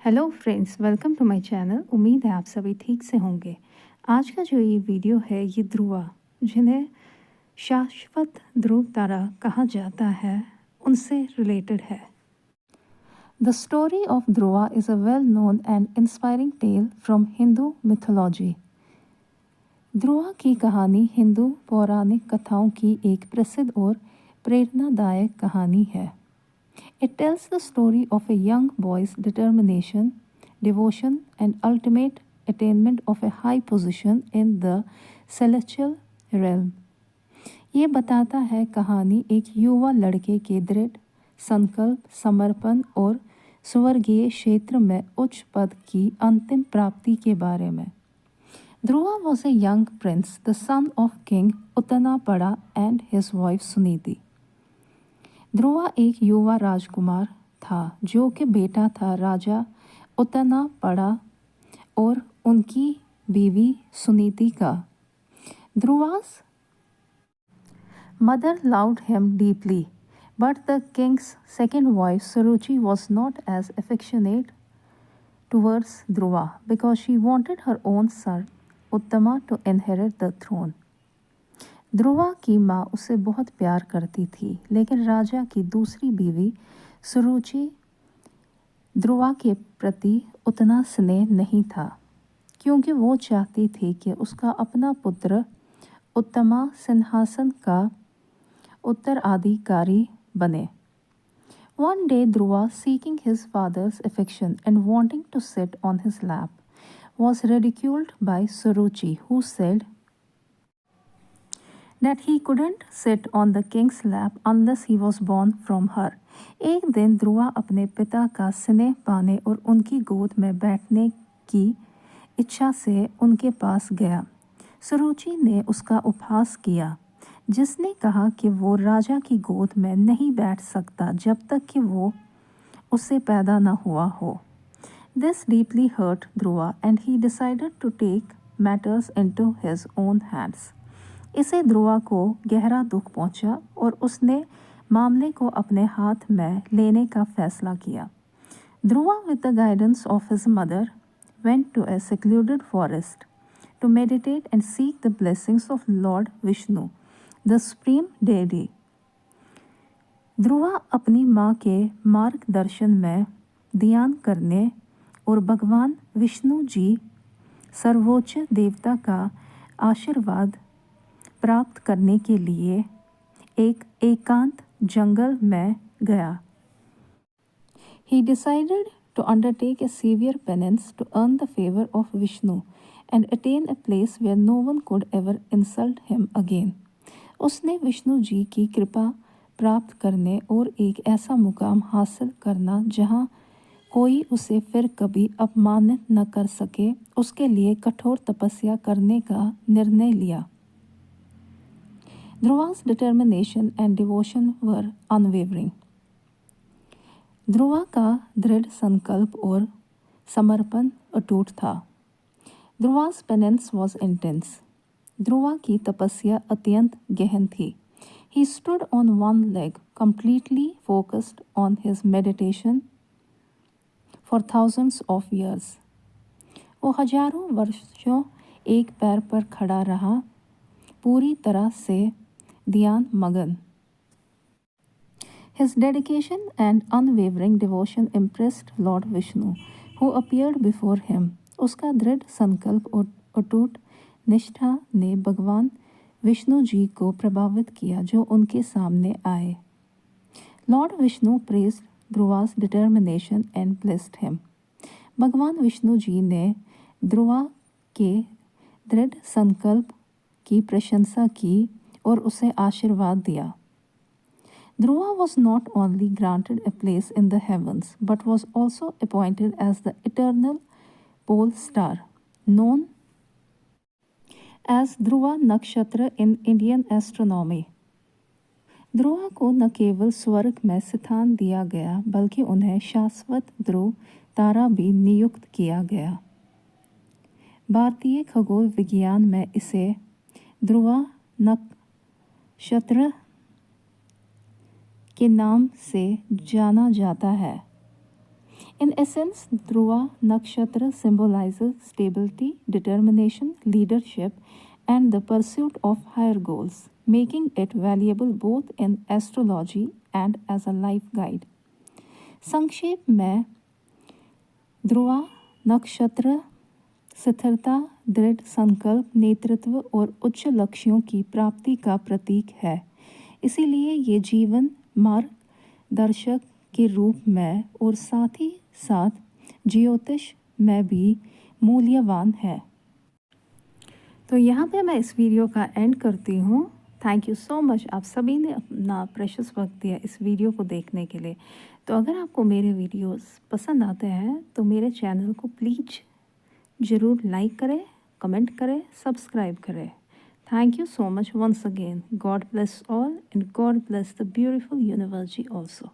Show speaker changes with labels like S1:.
S1: Hello friends, welcome to my channel. उम्मीद है आप सभी ठीक से होंगे। आज का जो ये वीडियो है ये ध्रुवा, जिन्हें शाश्वत ध्रुव तारा कहा जाता है, उनसे रिलेटेड है। The story of Dhruva is a well known and inspiring tale from Hindu mythology. Dhruva की कहानी हिंदू पौराणिक कथाओं की एक प्रसिद्ध और प्रेरणादायक कहानी है। It tells the story of a young boy's determination, devotion, and ultimate attainment of a high position in the celestial realm. ये बताता है कहानी एक युवा लड़के के दृढ़ संकल्प, समर्पण और स्वर्गीय क्षेत्र में उच्च पद की अंतिम प्राप्ति के बारे में। Dhruva was a young prince, the son of King Uttanappada and his wife Suniti. Dhruva एक युवा राजकुमार था जो कि बेटा था राजा उत्तनापड़ा और उनकी बीवी सुनीति का। ध्रुवा's mother loved him deeply, but the king's second wife Suruchi was not as affectionate towards Dhruva because she wanted her own son Uttama to inherit the throne. Dhruva की माँ उसे बहुत प्यार करती थी, लेकिन राजा की दूसरी बीवी सुरुचि ध्रुवा के प्रति उतना स्नेह नहीं था, क्योंकि वो चाहती थी कि उसका अपना पुत्र उत्तमा सिंहासन का उत्तराधिकारी बने। One day Dhruva, seeking his father's affection and wanting to sit on his lap, was ridiculed by Suruchi, who said that he couldn't sit on the king's lap unless he was born from her. एक दिन ध्रुवा अपने पिता का स्नेह पाने और उनकी गोद में बैठने की इच्छा से उनके पास गया। सुरुचि ने उसका उपहास किया, जिसने कहा कि वो राजा की गोद में नहीं बैठ सकता जब तक कि वो उससे पैदा न हुआ हो। This deeply hurt Dhruva and he decided to take matters into his own hands. इसे ध्रुवा को गहरा दुख पहुंचा और उसने मामले को अपने हाथ में लेने का फैसला किया। Dhruva, with the guidance of his mother, went to a secluded forest to meditate and seek the blessings of Lord Vishnu, the supreme deity. Dhruva अपनी माँ के मार्गदर्शन में ध्यान करने और भगवान विष्णु जी, सर्वोच्च देवता का आशीर्वाद प्राप्त करने के लिए एक एकांत जंगल में गया। He decided to undertake a severe penance to earn the favor of Vishnu and attain a place where no one could ever insult him again. उसने विष्णु जी की कृपा प्राप्त करने और एक ऐसा मुकाम हासिल करना जहां कोई उसे फिर कभी अपमानित न कर सके, उसके लिए कठोर तपस्या करने का निर्णय लिया। Dhruva's determination and devotion were unwavering. Dhruva का दृढ़ संकल्प और समर्पण अटूट था। Dhruva's penance was intense. Dhruva की तपस्या अत्यंत गहन थी। He stood on one leg, completely focused on his meditation for thousands of years. वो हजारों वर्षों एक पैर पर खड़ा रहा, पूरी तरह से ध्यान मगन। His dedication and unwavering devotion impressed Lord Vishnu, who appeared before him. उसका दृढ़ संकल्प और अटूट निष्ठा ने भगवान विष्णु जी को प्रभावित किया, जो उनके सामने आए। Lord Vishnu praised Dhruva's determination and blessed him. भगवान विष्णु जी ने ध्रुवा के दृढ़ संकल्प की प्रशंसा की और उसे आशीर्वाद दिया। Dhruva was not only granted a place in the heavens, but was also appointed as the eternal pole star, known as Dhruva Nakshatra in Indian astronomy. Dhruva को न केवल स्वर्ग में स्थान दिया गया, बल्कि उन्हें शाश्वत ध्रुव तारा भी नियुक्त किया गया। भारतीय खगोल विज्ञान में इसे ध्रुवा नक्षत्र के नाम से जाना जाता है। In essence, Dhruva Nakshatra symbolizes stability, determination, leadership, and the pursuit of higher goals, making it valuable both in astrology and as a life guide. संक्षेप में ध्रुवा नक्षत्र स्थिरता, दृढ़ संकल्प, नेतृत्व और उच्च लक्ष्यों की प्राप्ति का प्रतीक है। इसीलिए ये जीवन मार्गदर्शक के रूप में और साथ ही साथ ज्योतिष में भी मूल्यवान है। तो यहाँ पे मैं इस वीडियो का एंड करती हूँ। थैंक यू सो मच, आप सभी ने अपना प्रेशियस वक्त दिया इस वीडियो को देखने के लिए। तो अगर आपको मेरे वीडियोस पसंद आते हैं तो मेरे चैनल को प्लीज़ ज़रूर लाइक करें, कमेंट करें, सब्सक्राइब करें। Thank you so much once again. God bless all and God bless the beautiful universe जी ऑल्सो।